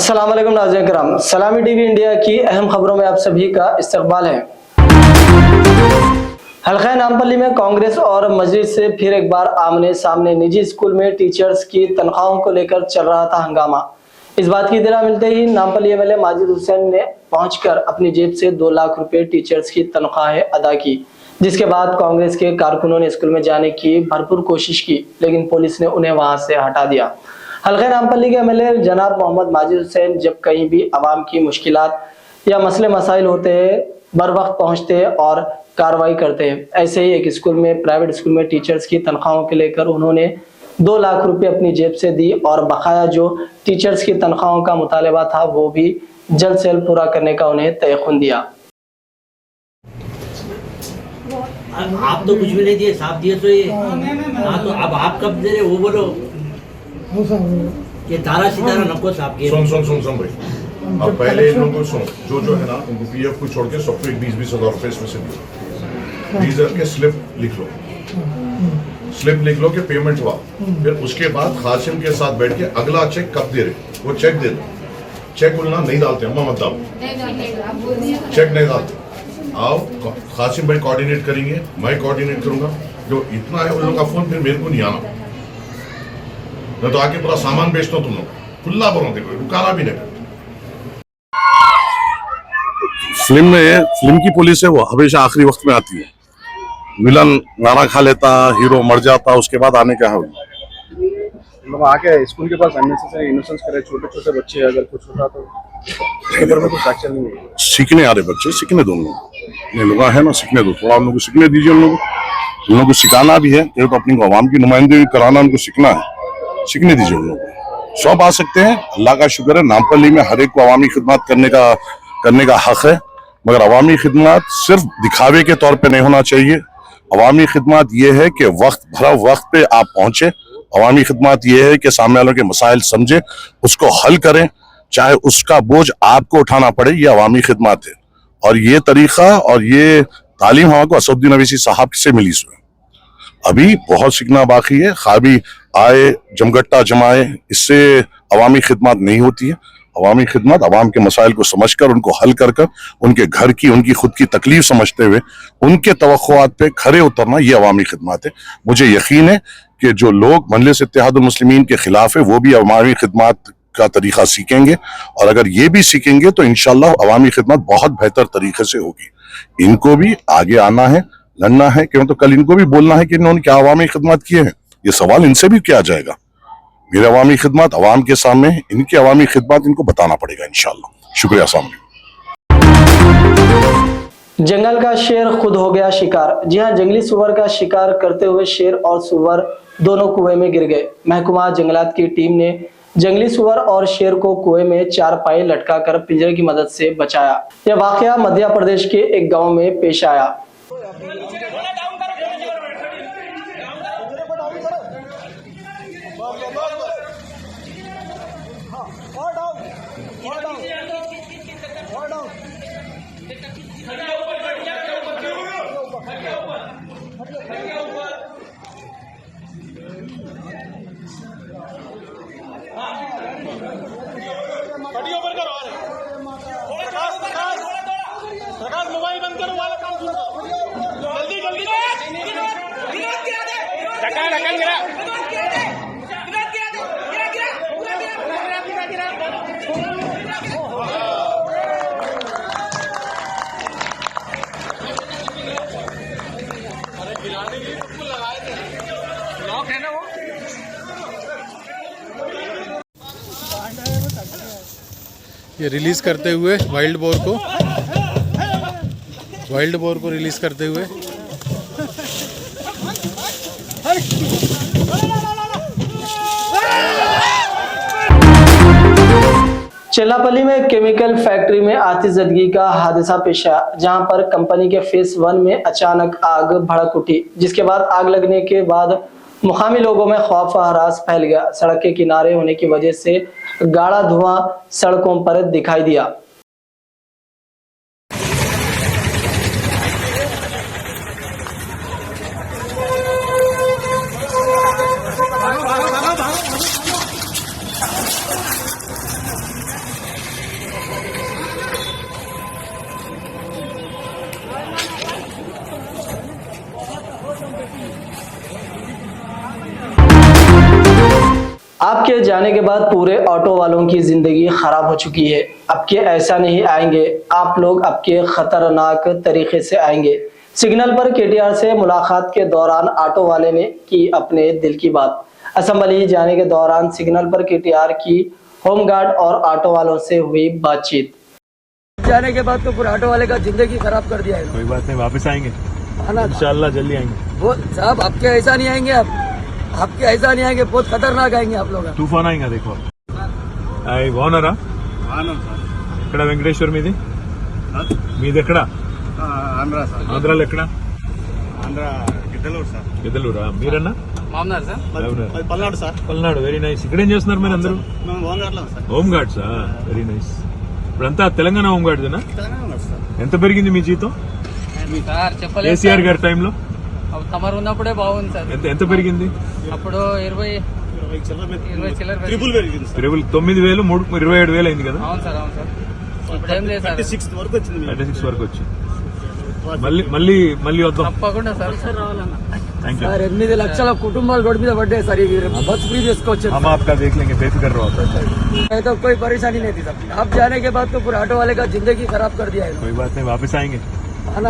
अस्सलाम वालेकुम नाज़रीन किराम, सलामी टीवी इंडिया की अहम खबरों में आप सभी का इस्तकबाल है। हल्का नामपल्ली में कांग्रेस और मजलिस से फिर एक बार आमने सामने। निजी स्कूल में टीचर्स की तनख्वाहों को लेकर चल रहा था हंगामा। इस बात की इत्तला मिलते ही नामपल्ली एमएलए माजिद हुसैन ने पहुंचकर अपनी जेब से 2 लाख रुपए टीचर्स की तनख्वाहें अदा की, जिसके बाद कांग्रेस के कारकुनों ने स्कूल में जाने की भरपूर कोशिश की, लेकिन पुलिस ने उन्हें वहां से हटा दिया। हल्का नामपल्ली के एमएलए जनाब मोहम्मद माजिद हुसैन जब कहीं भी आवाम की मुश्किलात या मसले मसाइल होते हैं बर वक्त पहुंचते हैं और कार्रवाई करते हैं। ऐसे ही एक स्कूल में, प्राइवेट स्कूल में टीचर्स की तनख्वाहों को लेकर उन्होंने 2 लाख रुपए अपनी जेब से दी और बकाया जो टीचर्स की तनख्वाहों का मुतालबा था वो भी जल्द से जल्द पूरा करने का उन्हें तयख्खुन दिया। आप तो कुछ भी नहीं दिए, साफ दिए तो ये। हाँ तो अब आप कब दे रहे वो बोलो। ये तारा सितारा नको साहब के। सुन भाई, अब पहले इन लोगों को सुनो, जो है ना उनको पीएफ को छोड़ के सबको 20-20 हज़ार रुपए इसमें से दो। 20 हज़ार के स्लिप लिख लो कि पेमेंट हुआ। फिर उसके बाद कासिम के साथ बैठ के अगला चेक कब दे रहे वो चेक दे दो। चेक बोलना नहीं डालते, अम्मा मत डालो, चेक नहीं डालते। आओ कासिम भाई कोऑर्डिनेट करेंगे, मैं कोऑर्डिनेट करूंगा। जो इतना है उन लोगों का फोन फिर मेरे को नहीं आना, मैं तो आके पूरा सामान बेचता हूँ। तुम लोग खुला बोलो, देखो रुकाना भी नहीं। फिल्म की पुलिस है वो हमेशा आखिरी वक्त में आती है। विलन नारा खा लेता, हीरो मर जाता, उसके बाद आने क्या है। लोग आके स्कूल के पास अननेसेसरी इनोसेंस करे, छोटे छोटे बच्चे अगर कुछ होता तो उसके बारे में कुछ एक्शन नहीं है। सीखने आ रहे बच्चे, सीखने दो। ये लोग है ना, सीखने दो, थोड़ा उन लोगों को सीखने दीजिए। उन लोगों को सिखाना भी है, तो अपनी आवाम की नुमाइंदगी कराना, उनको सीखना है, सीखने दीजिए उन लोगों को। सब आ सकते हैं, अल्लाह का शुक्र है नामपल्ली में हर एक को अवामी खिदमत करने का हक है, मगर अवामी खिदमत सिर्फ दिखावे के तौर पे नहीं होना चाहिए। अवामी खिदमत ये है कि वक्त पे आप पहुंचे। अवामी खिदमत ये है कि सामने वालों के मसाइल समझे, उसको हल करें, चाहे उसका बोझ आपको उठाना पड़े। ये अवामी खिदमत है और ये तरीका और ये तालीम हमको असदुद्दीन अवीसी साहब से मिली। अभी बहुत सीखना बाकी है। खाबी आए जमगट्टा जमाए, इससे अवामी खिदमत नहीं होती है। अवामी खिदमत अवाम के मसाइल को समझकर, उनको हल कर उनके घर की, उनकी खुद की तकलीफ समझते हुए उनके तवक्कुआत पे खरे उतरना, ये अवामी खिदमत है। मुझे यकीन है कि जो लोग मजलिस इत्तेहादुल मुस्लिमीन के खिलाफ है वो भी अवामी खिदमत का तरीका सीखेंगे, और अगर ये भी सीखेंगे तो इंशाअल्लाह अवामी खिदमत बहुत बेहतर तरीके से होगी। इनको भी आगे आना है, लड़ना है, क्यों तो कल इनको भी बोलना है कि इन्होंने क्या अवामी खिदमत किए हैं। ये सवाल इनसे भी किया जाएगा। मेरे अवामी खिदमत अवाम के सामने, इनकी अवामी खिदमत इनको बताना पड़ेगा इंशाअल्लाह। शुक्रिया। सामने जंगल का शेर खुद हो गया शिकार। जी हां, जंगली सुअर का शिकार करते हुए शेर और सुअर दोनों कुएं में गिर गए। महकमा जंगलात की टीम ने जंगली सुअर और शेर को कुएं में 4 पाए लटकाकर पिंजरे की मदद से बचाया। यह वाकया मध्य प्रदेश के एक गांव में पेश आया। मोबाइल बंद करो, वाला काम सुनो, जल्दी जल्दी। लॉक है ना वो। ये रिलीज करते हुए वाइल्ड बोर को रिलीज करते हुए चेल्लापल्ली में केमिकल फैक्ट्री में आतिशबाजी का हादसा पेश आया, जहां पर कंपनी के फेज 1 में अचानक आग भड़क उठी, जिसके बाद आग लगने के बाद मुकामी लोगों में खौफ व हरास फैल गया। सड़क के किनारे होने की वजह से गाढ़ा धुआं सड़कों पर दिखाई दिया। जाने के बाद पूरे ऑटो वालों की जिंदगी खराब हो चुकी है। अब के ऐसा नहीं आएंगे आप लोग, अब के खतरनाक तरीके से आएंगे। सिग्नल पर केटीआर से मुलाकात के दौरान ऑटो वाले ने की अपने दिल की बात। असेंबली जाने के दौरान सिग्नल पर केटीआर की होमगार्ड और ऑटो वालों से हुई बातचीत। जाने के बाद तो पूरा ऑटो वाले का जिंदगी खराब कर दिया है। कोई बात नहीं, वापस आएंगे इंशाल्लाह, जल्दी आएंगे। वो साहब आपके ऐसा नहीं आएंगे, आप आपके ऐसा नहीं आएंगे, बहुत खतरनाक आएंगे आप लोग। तूफान आएगा देखो। అయ్యి బాగున్నారా? ఇక్కడ వెంకటేశ్వర్ మీది ఎక్కడ? ఆంధ్రాలో ఎక్కడ? గిద్దలూరా. మీరన్నా? Palnadu sir. Palnadu, very nice. ఇక్కడ ఏం చేస్తున్నారు మీరు అందరూ? హోమ్ గార్డ్సా? Very nice. ఇప్పుడంతా తెలంగాణ హోమ్ గార్డ్సేనా? ఎంత పెరిగింది మీ జీతం కేసీఆర్ గారి టైంలో? తమరు ఉన్నప్పుడే బాగుంది సార్. ఎంత పెరిగింది? అప్పుడు 20 చిల్లర ట్రిపుల్ పెరిగింది సార్. 9,000 27,000 అయింది కదా? అవును సార్, అవును సార్. ఇప్పుడు ఏం లేదు సార్, 36 వరకు వచ్చింది. 36 వరకు వచ్చింది. మళ్ళీ వద్దాం తప్పకుండా సార్. రావాలన్నా థ్యాంక్ యూ సార్ 8 లక్షల కుటుంబాలు రోడ్డు మీద పడ్డాయి సార్. बस फ्री చేసుకోవచ్చు. हम आपका देख लेंगे, बेफिक्र रहो सर. तो कोई परेशानी नहीं थी सर. आप जाने के बाद तो पूरा ऑटो वाले का जिंदगी खराब कर दिया है. कोई बात नहीं, वापस आएंगे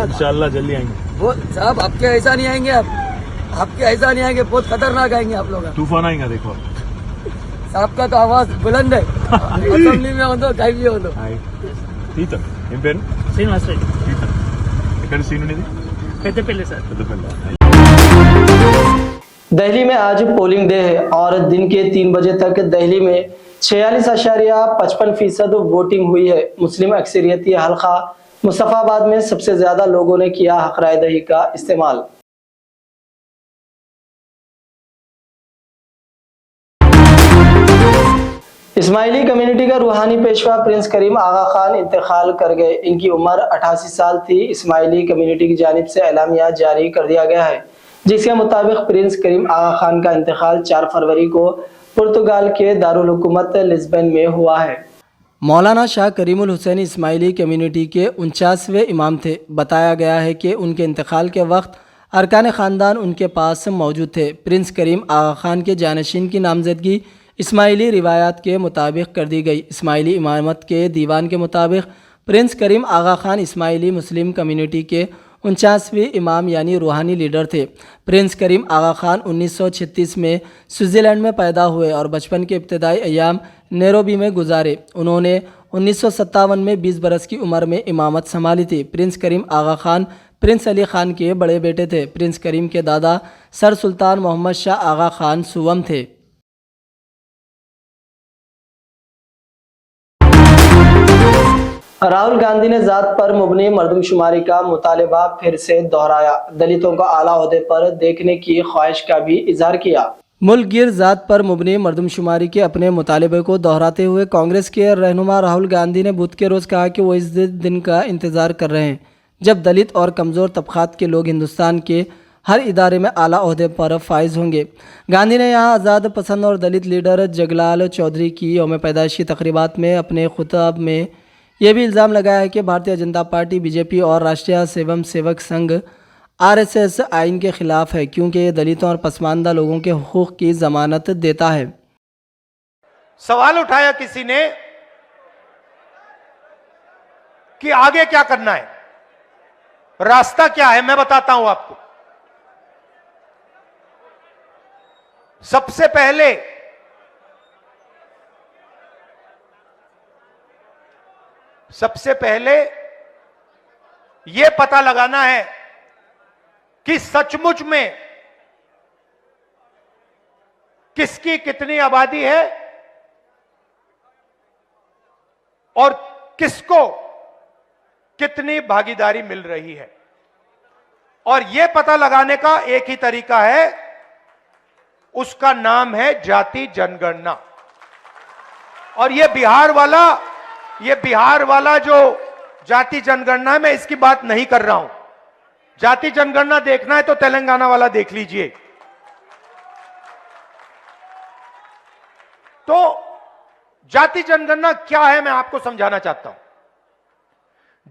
इंशाल्लाह, जल्दी आएंगे. वो साहब आपके ऐसा नहीं आएंगे, आप आपके ऐसा नहीं आएंगे, बहुत खतरनाक आएंगे आप लोग. तूफान आएगा देखो. साहब का तो आवाज बुलंद है. असेंबली में हो कहीं भी हो. సీత ఏం పేరు? శ్రీనివాస్ రెడ్డి. సీత ఎక్కడ సీన్ ఉండేది? పెద్దపల్లి సార్. పెద్దపల్లి. दिल्ली में आज पोलिंग डे है और दिन के 3 बजे तक दिल्ली में 46.55% वोटिंग हुई है। मुस्लिम अक्सरियती हल्का मुस्तफाबाद में सबसे ज्यादा लोगों ने किया हक राय दही का इस्तेमाल। इस्माइली कम्युनिटी का रूहानी पेशवा प्रिंस करीम आगा खान इंतकाल कर गए। इनकी उम्र 88 साल थी। इस्माइली कम्युनिटी की जानिब से एलामिया जारी कर दिया गया है, जिसके मुताबिक प्रिंस करीम आगा खान का इंतकाल 4 फरवरी को पुर्तगाल के दारुल हुकूमत लिस्बन में हुआ है। मौलाना शाह करीमुल हुसैन इस्माइली कम्युनिटी के 49वें इमाम थे। बताया गया है कि उनके इंतकाल के वक्त अरकान ख़ानदान उनके पास मौजूद थे। प्रिंस करीम आगा खान के जानशीन की नामजदगी इस्माइली रिवायात के मुताबिक कर दी गई। इस्माइली इमामत के दीवान के मुताबिक प्रिंस करीम आगा खान इस्माइली मुस्लिम कम्युनिटी के 49वें इमाम यानी रूहानी लीडर थे। प्रिंस करीम आगा खान 1936 में स्विट्ज़रलैंड में पैदा हुए और बचपन के इब्तदाई अयाम नैरोबी में गुजारे। उन्होंने 1957 में 20 बरस की उम्र में इमामत संभाली थी। प्रिंस करीम आगा खान प्रिंस अली खान के बड़े बेटे थे। प्रिंस करीम के दादा सर सुल्तान मोहम्मद शाह आगा खान सुवम थे। राहुल गांधी ने जात पर मुबनी मर्दमशुमारी का मुतालिबा फिर से दोहराया। दलितों को आला ओहदे पर देखने की ख्वाहिश का भी इजहार किया। मुल्क गिर जात पर मुबनी मर्दमशुमारी के अपने मुतालिबे को दोहराते हुए कांग्रेस के रहनुमा राहुल गांधी ने बुध के रोज़ कहा कि वो इस दिन का इंतज़ार कर रहे हैं जब दलित और कमज़ोर तबक़ात के लोग हिंदुस्तान के हर इदारे में आला ओहदे पर फाइज होंगे। गांधी ने यहाँ आज़ाद पसंद और दलित लीडर जगलाल चौधरी की यौम पैदाइशी तकरीबात में अपने खुताब में यह भी इल्ज़ाम लगाया है कि भारतीय जनता पार्टी, बीजेपी और राष्ट्रीय स्वयं सेवक संघ RSS आइन के खिलाफ है, क्योंकि ये दलितों और पसमानदा लोगों के हुकूक की जमानत देता है। सवाल उठाया किसी ने कि आगे क्या करना है, रास्ता क्या है। मैं बताता हूं आपको। सबसे पहले यह पता लगाना है कि सचमुच में किसकी कितनी आबादी है और किसको कितनी भागीदारी मिल रही है। और यह पता लगाने का एक ही तरीका है, उसका नाम है जाति जनगणना। और यह बिहार वाला जो जाति जनगणना है, मैं इसकी बात नहीं कर रहा हूं। जाति जनगणना देखना है तो तेलंगाना वाला देख लीजिए। तो जाति जनगणना क्या है, मैं आपको समझाना चाहता हूं।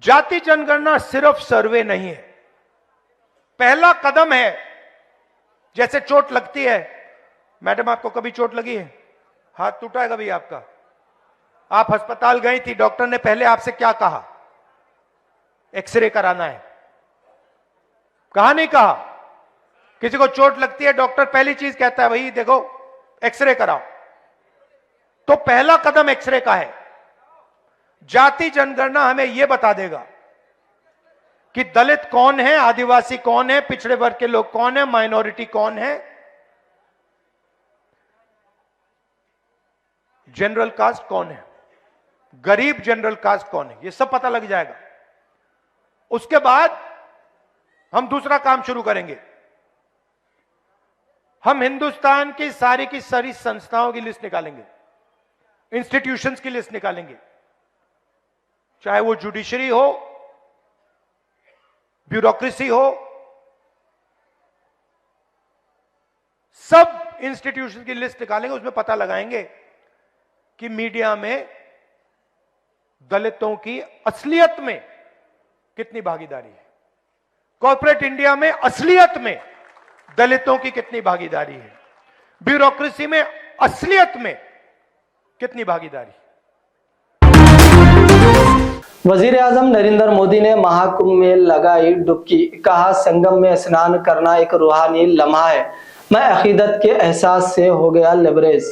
जाति जनगणना सिर्फ सर्वे नहीं है, पहला कदम है। जैसे चोट लगती है, मैडम आपको कभी चोट लगी है? हाथ टूटा है कभी आपका? आप अस्पताल गई थी, डॉक्टर ने पहले आपसे क्या कहा? एक्सरे कराना है, कहा नहीं कहा? किसी को चोट लगती है, डॉक्टर पहली चीज कहता है भाई देखो एक्सरे कराओ। तो पहला कदम एक्सरे का है। जाति जनगणना हमें यह बता देगा कि दलित कौन है, आदिवासी कौन है, पिछड़े वर्ग के लोग कौन है, माइनॉरिटी कौन है, जनरल कास्ट कौन है, गरीब जनरल कास्ट कौन है, यह सब पता लग जाएगा। उसके बाद हम दूसरा काम शुरू करेंगे। हम हिंदुस्तान की सारी संस्थाओं की लिस्ट निकालेंगे, इंस्टीट्यूशंस की लिस्ट निकालेंगे, चाहे वो जुडिशरी हो, ब्यूरोक्रेसी हो, सब इंस्टीट्यूशन की लिस्ट निकालेंगे। उसमें पता लगाएंगे कि मीडिया में दलितों की असलियत में कितनी भागीदारी है, कॉर्पोरेट इंडिया में असलियत में दलितों की कितनी भागीदारी है, ब्यूरोक्रेसी में असलियत में कितनी भागीदारी। वजीर आजम नरेंद्र मोदी ने महाकुंभ में लगाई डुबकी, कहा संगम में स्नान करना एक रूहानी लम्हा है, मैं अकीदत के एहसास से हो गया लेबरेज।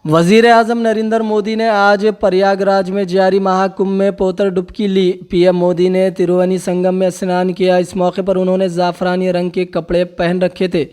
वजीर आजम नरेंद्र मोदी ने आज प्रयागराज में जारी महाकुंभ में पोतर डुबकी ली। पीएम मोदी ने त्रिवेणी संगम में स्नान किया। इस मौके पर उन्होंने जाफरानी रंग के कपड़े पहन रखे थे।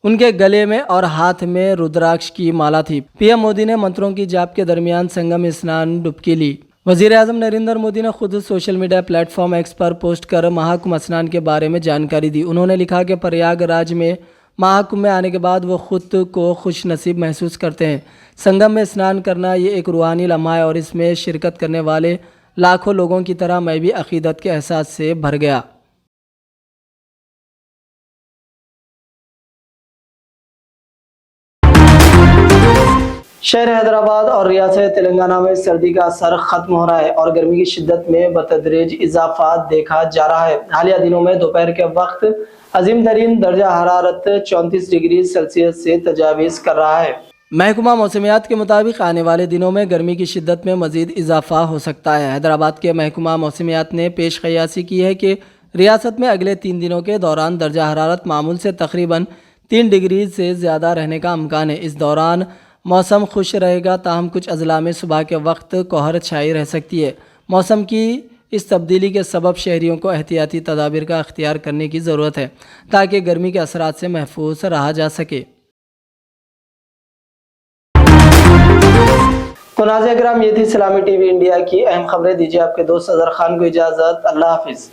उनके गले में और हाथ में रुद्राक्ष की माला थी। पीएम मोदी ने मंत्रों की जाप के दरमियान संगम में स्नान डुबकी ली। वजीर आजम नरेंद्र मोदी ने खुद सोशल मीडिया प्लेटफॉर्म एक्स पर पोस्ट कर महाकुंभ स्नान के बारे में जानकारी दी। उन्होंने लिखा कि प्रयागराज में महाकुंभ में आने के बाद वो खुद को खुश नसीब महसूस करते हैं। संगम में स्नान करना ये एक रूहानी लम्हा है और इसमें शिरकत करने वाले लाखों लोगों की तरह मैं भी अकीदत के एहसास से भर गया। शहर हैदराबाद और रियासत तेलंगाना में सर्दी का असर खत्म हो रहा है और गर्मी की शिद्दत में बतदरीज इजाफा देखा जा रहा है। हालिया दिनों में दोपहर के वक्त अजीम तरीन दर्जा हरारत 34 डिग्री सेल्सियस से तजावीज़ कर रहा है। महकमा मौसमियात के मुताबिक आने वाले दिनों में गर्मी की शिद्दत में मजीद इजाफा हो सकता है। हैदराबाद के महकमा मौसमियात ने पेश क़यासी की है कि रियासत में अगले 3 दिनों के दौरान दर्जा हरारत मामूल से तकरीबन 3 डिग्री से ज़्यादा रहने का इम्कान है। इस दौरान मौसम खुश रहेगा, ताहम कुछ अजला में सुबह के वक्त कोहर छाई रह सकती है। मौसम की इस तब्दीली के सबब शहरियों को एहतियाती तदाबीर का अख्तियार करने की ज़रूरत है ताकि गर्मी के असरात से महफूज रहा जा सके। तो नाज़रीन किराम, ये थी इस्लामी टीवी इंडिया की अहम खबरें। दीजिए आपके दोस्त अजहर खान को इजाज़त। अल्लाह हाफिज़।